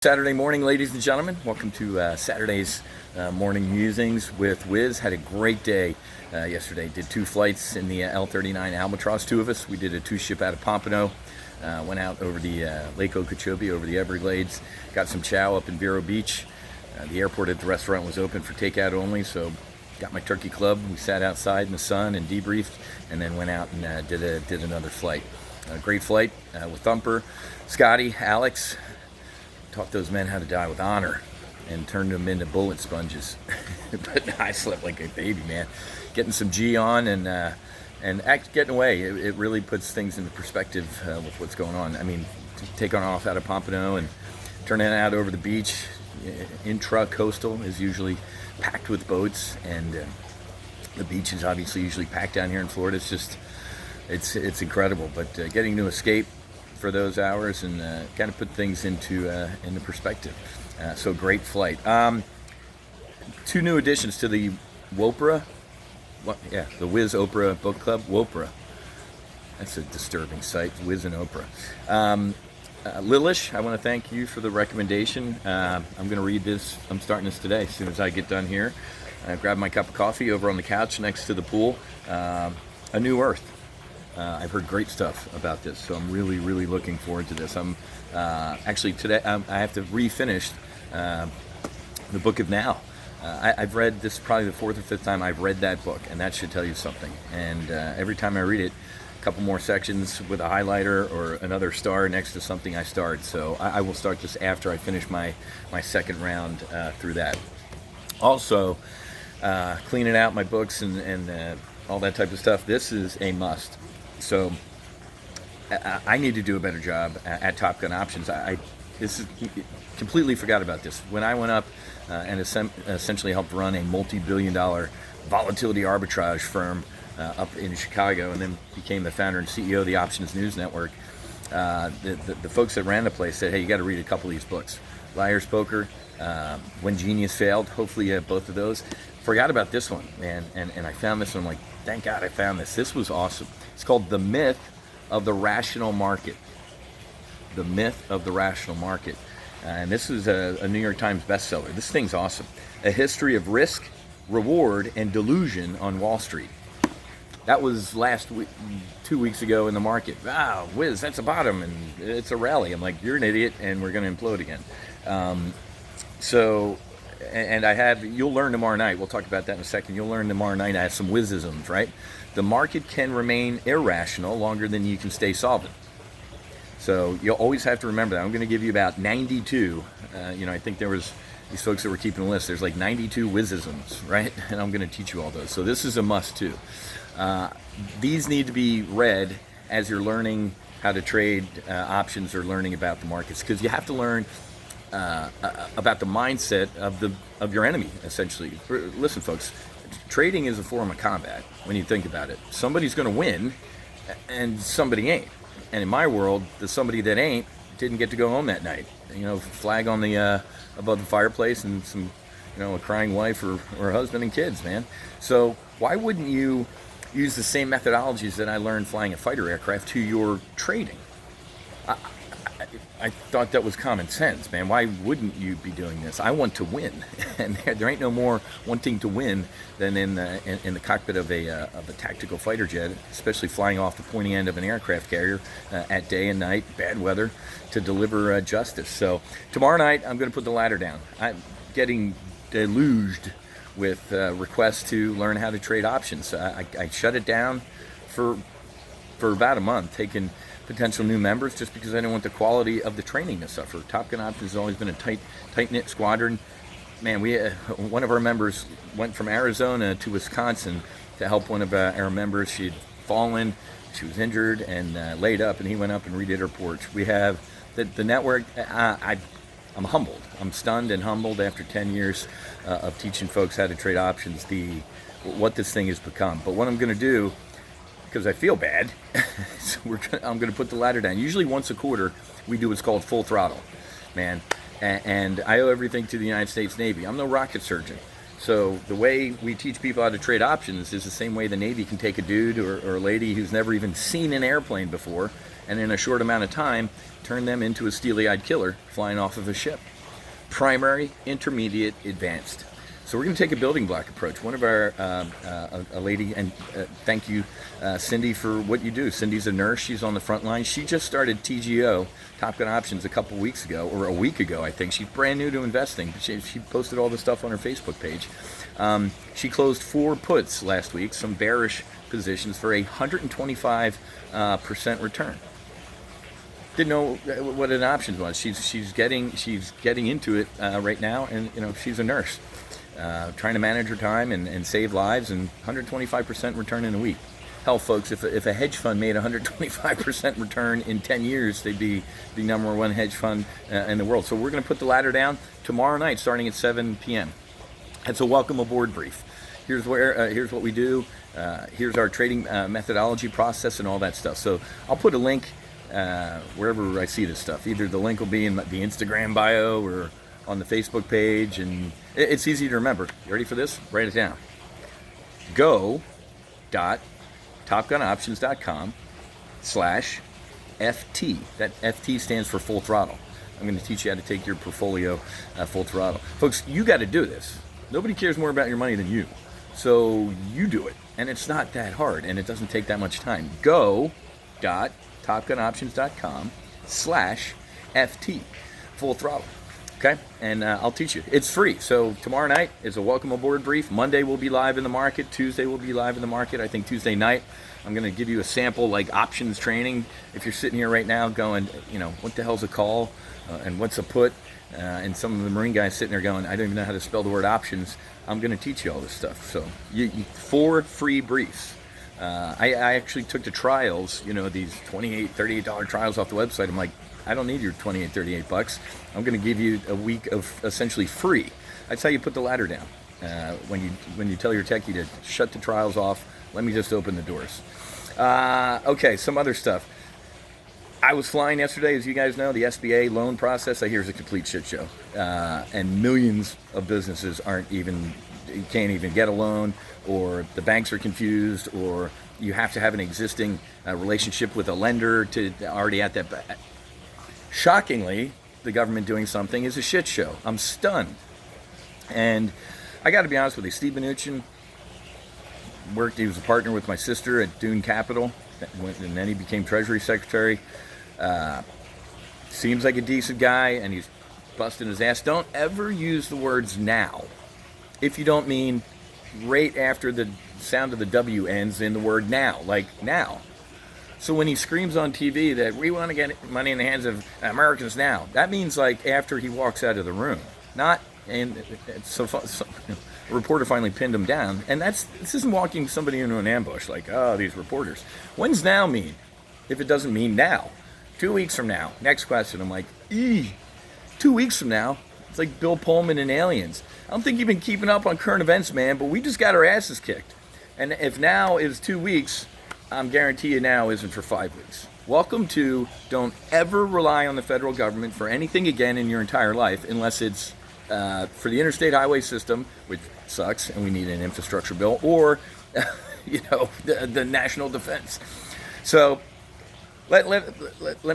Saturday morning, ladies and gentlemen. Welcome to Saturday's morning musings with Wiz. Had a great day yesterday. Did 2 flights in the L-39 Albatross, 2 of us. We did a 2-ship out of Pompano. Went out over the Lake Okeechobee, over the Everglades. Got some chow up in Vero Beach. The airport at the restaurant was open for takeout only, so got my turkey club. We sat outside in the sun and debriefed, and then went out and did another flight. Great flight with Thumper, Scotty, Alex. Taught those men how to die with honor and turned them into bullet sponges. But I slept like a baby, man. Getting some G on and getting away. It really puts things into perspective with what's going on. I mean, taking off out of Pompano and turning out over the beach. Intra-coastal is usually packed with boats, and the beach is obviously usually packed down here in Florida. It's just, it's incredible. But getting to escape for those hours and kind of put things into perspective. So great flight. 2 new additions to the Whopra. The Wiz Oprah book club. Whopra. That's a disturbing site. Wiz and Oprah. Lilish, I want to thank you for the recommendation. I'm going to read this. I'm starting this today. As soon as I get done here, grab my cup of coffee over on the couch next to the pool. A New Earth. I've heard great stuff about this, so I'm really looking forward to this. I'm actually today I have to refinish the Book of Now. I've read this, probably the 4th or 5th time I've read that book, and that should tell you something. And every time I read it, a couple more sections with a highlighter or another star next to something I starred. So I will start this after I finish my second round through that. Also, cleaning out my books and all that type of stuff. This is a must. So I need to do a better job at Top Gun Options. Completely forgot about this. When I went up and essentially helped run a multi-billion-dollar volatility arbitrage firm up in Chicago, and then became the founder and CEO of the Options News Network, the folks that ran the place said, hey, you got to read a couple of these books. Liar's Poker, When Genius Failed. Hopefully you have both of those. Forgot about this one, man, and I found this one. I'm like, thank God I found this. This was awesome. It's called The Myth of the Rational Market. The Myth of the Rational Market. And this is a New York Times bestseller. This thing's awesome. A history of risk, reward, and delusion on Wall Street. That was last week, 2 weeks ago in the market. Wow, Wiz, that's a bottom, and it's a rally. I'm like, you're an idiot, and we're going to implode again. You'll learn tomorrow night. We'll talk about that in a second. You'll learn tomorrow night I have some Wizisms, right? The market can remain irrational longer than you can stay solvent. So you'll always have to remember that. I'm going to give you about 92. I think there was these folks that were keeping a list. There's like 92 Wizisms, right? And I'm going to teach you all those. So this is a must too. These need to be read as you're learning how to trade options or learning about the markets, because you have to learn about the mindset of your enemy, essentially. Listen, folks, trading is a form of combat when you think about it. Somebody's going to win, and somebody ain't. And in my world, the somebody that ain't didn't get to go home that night. Flag on the above the fireplace, and some, a crying wife or husband and kids, man. So why wouldn't you use the same methodologies that I learned flying a fighter aircraft to your trading? I thought that was common sense, man. Why wouldn't you be doing this? I want to win, and there ain't no more wanting to win than in the cockpit of a tactical fighter jet, especially flying off the pointy end of an aircraft carrier at day and night, bad weather, to deliver justice. So tomorrow night, I'm going to put the ladder down. I'm getting deluged with requests to learn how to trade options. I shut it down for about a month, taking potential new members, just because I didn't want the quality of the training to suffer. Top Gun Options has always been a tight-knit squadron. Man, one of our members went from Arizona to Wisconsin to help one of our members. She had fallen, she was injured, and laid up, and he went up and redid her porch. We have the network. I'm humbled. I'm stunned and humbled after 10 years of teaching folks how to trade options, what this thing has become. But what I'm going to do, because I feel bad, so I'm going to put the ladder down. Usually once a quarter, we do what's called full throttle, man. And I owe everything to the United States Navy. I'm no rocket surgeon. So the way we teach people how to trade options is the same way the Navy can take a dude or a lady who's never even seen an airplane before and in a short amount of time, turn them into a steely-eyed killer flying off of a ship. Primary, intermediate, advanced. So we're going to take a building block approach. One of our, a lady, and thank you, Cindy, for what you do. Cindy's a nurse. She's on the front line. She just started TGO, Top Gun Options, a couple weeks ago, or a week ago, I think. She's brand new to investing. She posted all the stuff on her Facebook page. She closed 4 puts last week, some bearish positions for a 125% return. Didn't know what an option was. She's getting into it right now, and she's a nurse. Trying to manage her time and save lives, and 125% return in a week. Hell, folks, if a hedge fund made 125% return in 10 years, they'd be the number one hedge fund in the world. So we're going to put the ladder down tomorrow night, starting at 7 p.m. It's a welcome aboard brief. Here's what we do. Here's our trading methodology process and all that stuff. So I'll put a link wherever I see this stuff. Either the link will be in the Instagram bio or on the Facebook page, and it's easy to remember. You ready for this? Write it down. go.topgunoptions.com/FT. That FT stands for full throttle. I'm going to teach you how to take your portfolio full throttle. Folks, you got to do this. Nobody cares more about your money than you. So you do it. And it's not that hard, and it doesn't take that much time. go.topgunoptions.com/FT. Full throttle. Okay, and I'll teach you. It's free. So tomorrow night is a welcome aboard brief. Monday we'll be live in the market. Tuesday we'll be live in the market. I think Tuesday night I'm going to give you a sample like options training. If you're sitting here right now going, what the hell's a call and what's a put? And some of the Marine guys sitting there going, I don't even know how to spell the word options. I'm going to teach you all this stuff. So 4 free briefs. I actually took the trials, these $28, $38 trials off the website. I'm like, I don't need your $28, $38. I'm going to give you a week of essentially free. That's how you put the ladder down. When you tell your techie to shut the trials off, let me just open the doors. Okay, some other stuff. I was flying yesterday, as you guys know. The SBA loan process, I hear, is a complete shit show. And millions of businesses can't even get a loan, or the banks are confused, or you have to have an existing relationship with a lender to already at that. Shockingly, the government doing something is a shit show. I'm stunned. And I got to be honest with you, Steve Mnuchin he was a partner with my sister at Dune Capital, and then he became Treasury Secretary. Seems like a decent guy, and he's busting his ass. Don't ever use the words now if you don't mean right after the sound of the W ends in the word now, like now. So when he screams on TV that we want to get money in the hands of Americans now, that means like after he walks out of the room, not. And so a reporter finally pinned him down, and this isn't walking somebody into an ambush like, oh, these reporters. When's now mean? If it doesn't mean now, 2 weeks from now. Next question. I'm like, 2 weeks from now. It's like Bill Pullman and Aliens. I don't think you've been keeping up on current events, man, but we just got our asses kicked. And if now is 2 weeks, I'm guarantee you now isn't for 5 weeks. Welcome to don't ever rely on the federal government for anything again in your entire life unless it's for the interstate highway system, which sucks, and we need an infrastructure bill, or the national defense. So let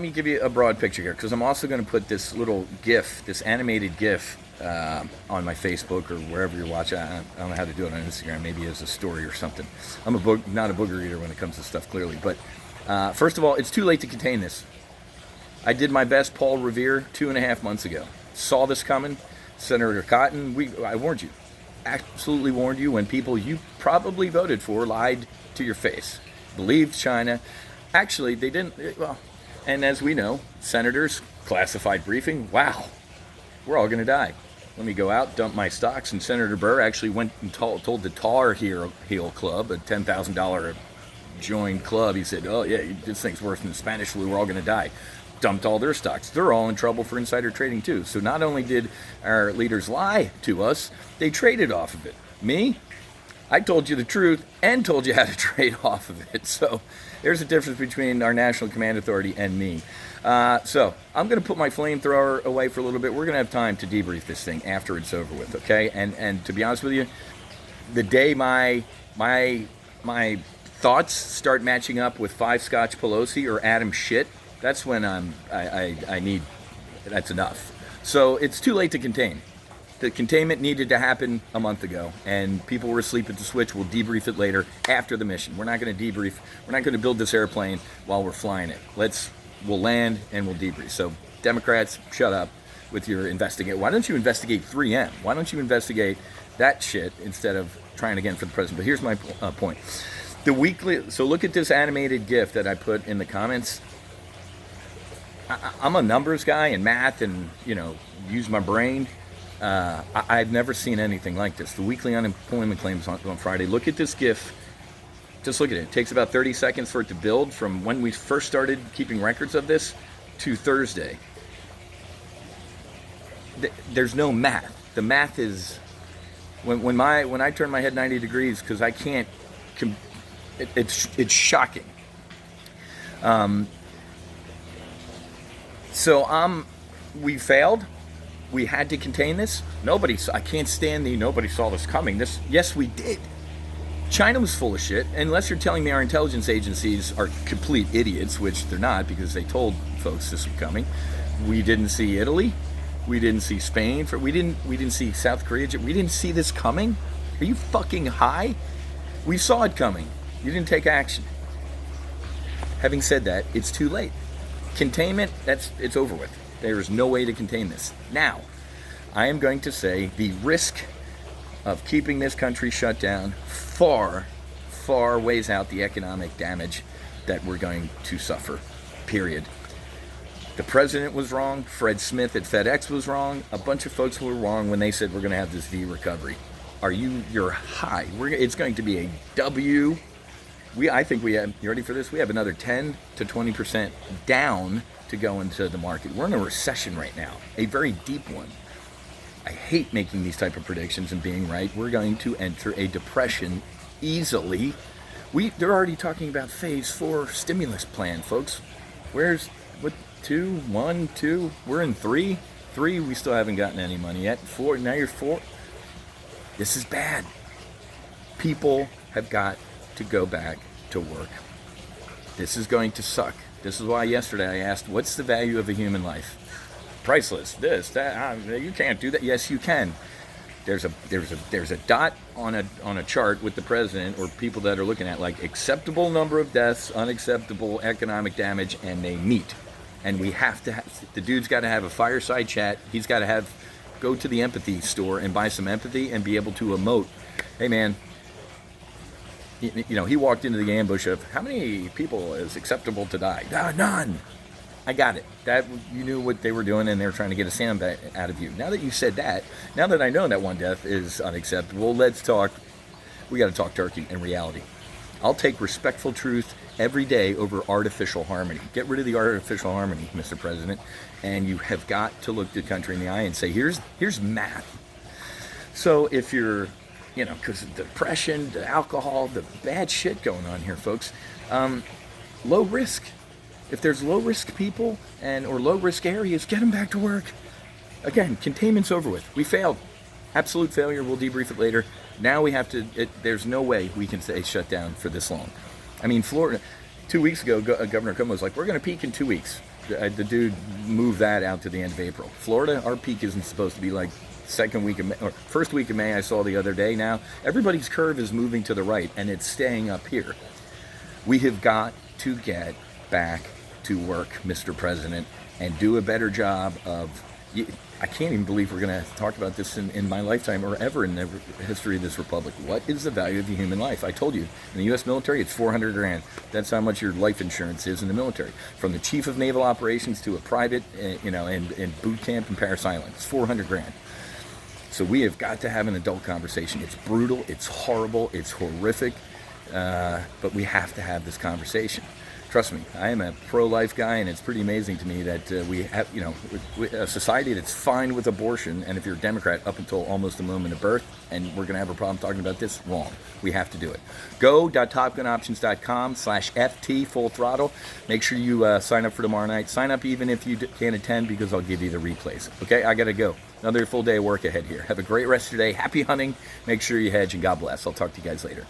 me give you a broad picture here, because I'm also going to put this little GIF, this animated GIF, on my Facebook or wherever you're watching. I don't know how to do it on Instagram, maybe as a story or something. I'm not a booger eater when it comes to stuff, clearly. But first of all, it's too late to contain this. I did my best Paul Revere 2.5 months ago. Saw this coming. Senator Cotton, I warned you. Absolutely warned you when people you probably voted for lied to your face. Believed China. Actually, they didn't. Well, and as we know, senators, classified briefing, wow, we're all going to die. Let me go out, dump my stocks. And Senator Burr actually went and told the Tar Heel Club, a $10,000 joined club, he said, oh, yeah, this thing's worse than the Spanish flu. We're all going to die. Dumped all their stocks. They're all in trouble for insider trading, too. So not only did our leaders lie to us, they traded off of it. Me? I told you the truth and told you how to trade off of it. So there's a difference between our National Command Authority and me. So I'm going to put my flamethrower away for a little bit. We're going to have time to debrief this thing after it's over with, okay? And to be honest with you, the day my thoughts start matching up with 5 Scotch Pelosi or Adam shit, that's when I need, that's enough. So it's too late to contain. The containment needed to happen a month ago, and people were asleep at the switch. We'll debrief it later after the mission. We're not going to debrief. We're not going to build this airplane while we're flying it. We'll land and we'll debrief. So Democrats, shut up with your investigate. Why don't you investigate 3M? Why don't you investigate that shit instead of trying again for the president? But here's my point. So look at this animated GIF that I put in the comments. I'm a numbers guy and math and, use my brain. I've never seen anything like this. The weekly unemployment claims on Friday. Look at this GIF. Just look at it. It takes about 30 seconds for it to build from when we first started keeping records of this to Thursday. There's no math. The math is when I turn my head 90 degrees because I can't. It's shocking. We failed. We had to contain this. I can't stand nobody saw this coming. Yes, we did. China was full of shit. Unless you're telling me our intelligence agencies are complete idiots, which they're not because they told folks this was coming. We didn't see Italy. We didn't see Spain. We didn't see South Korea. We didn't see this coming. Are you fucking high? We saw it coming. You didn't take action. Having said that, it's too late. Containment, it's over with. There is no way to contain this. Now, I am going to say the risk of keeping this country shut down far, far weighs out the economic damage that we're going to suffer, period. The president was wrong. Fred Smith at FedEx was wrong. A bunch of folks were wrong when they said we're going to have this V recovery. You're high. It's going to be a W. I think you ready for this? We have another 10 to 20% down to go into the market. We're in a recession right now, a very deep one. I hate making these type of predictions and being right. We're going to enter a depression easily. They're already talking about phase 4 stimulus plan, folks. Where's 2, 1, 2? We're in 3. 3, we still haven't gotten any money yet. 4, now you're 4. This is bad. People have got to go back to work. This is going to suck. This is why yesterday I asked, what's the value of a human life? Priceless. This, that. You can't do that. Yes, you can. There's a dot on a chart with the president or people that are looking at like acceptable number of deaths, unacceptable economic damage, and they meet. And we have to. The dude's got to have a fireside chat. He's got to go to the empathy store and buy some empathy and be able to emote. Hey, man. He walked into the ambush of how many people is acceptable to die? None. I got it. That you knew what they were doing, and they were trying to get a sound out of you. Now that you said that, now that I know that one death is unacceptable, let's talk. We got to talk turkey and reality. I'll take respectful truth every day over artificial harmony. Get rid of the artificial harmony, Mr. President, and you have got to look the country in the eye and say, here's math. So if you're because of depression, the alcohol, the bad shit going on here, folks. Low risk. If there's low risk people or low risk areas, get them back to work. Again, containment's over with. We failed. Absolute failure. We'll debrief it later. Now we have to. There's no way we can stay shut down for this long. I mean, Florida. 2 weeks ago, Governor Cuomo was like, "We're going to peak in 2 weeks." The dude moved that out to the end of April. Florida, our peak isn't supposed to be like second week of May, or first week of May. I saw the other day. Now everybody's curve is moving to the right, and it's staying up here. We have got to get back to work, Mr. President, and do a better job of. I can't even believe we're going to talk about this in my lifetime or ever in the history of this republic. What is the value of the human life? I told you, in the U.S. military, it's $400,000. That's how much your life insurance is in the military. From the chief of naval operations to a private, in boot camp in Paris Island, it's $400,000. So we have got to have an adult conversation. It's brutal, it's horrible, it's horrific, but we have to have this conversation. Trust me, I am a pro-life guy, and it's pretty amazing to me that we have, a society that's fine with abortion, and if you're a Democrat, up until almost the moment of birth, and we're going to have a problem talking about this, wrong. We have to do it. Go.topgunoptions.com/FT full throttle. Make sure you sign up for tomorrow night. Sign up even if you can't attend, because I'll give you the replays. Okay, I got to go. Another full day of work ahead here. Have a great rest of your day. Happy hunting. Make sure you hedge, and God bless. I'll talk to you guys later.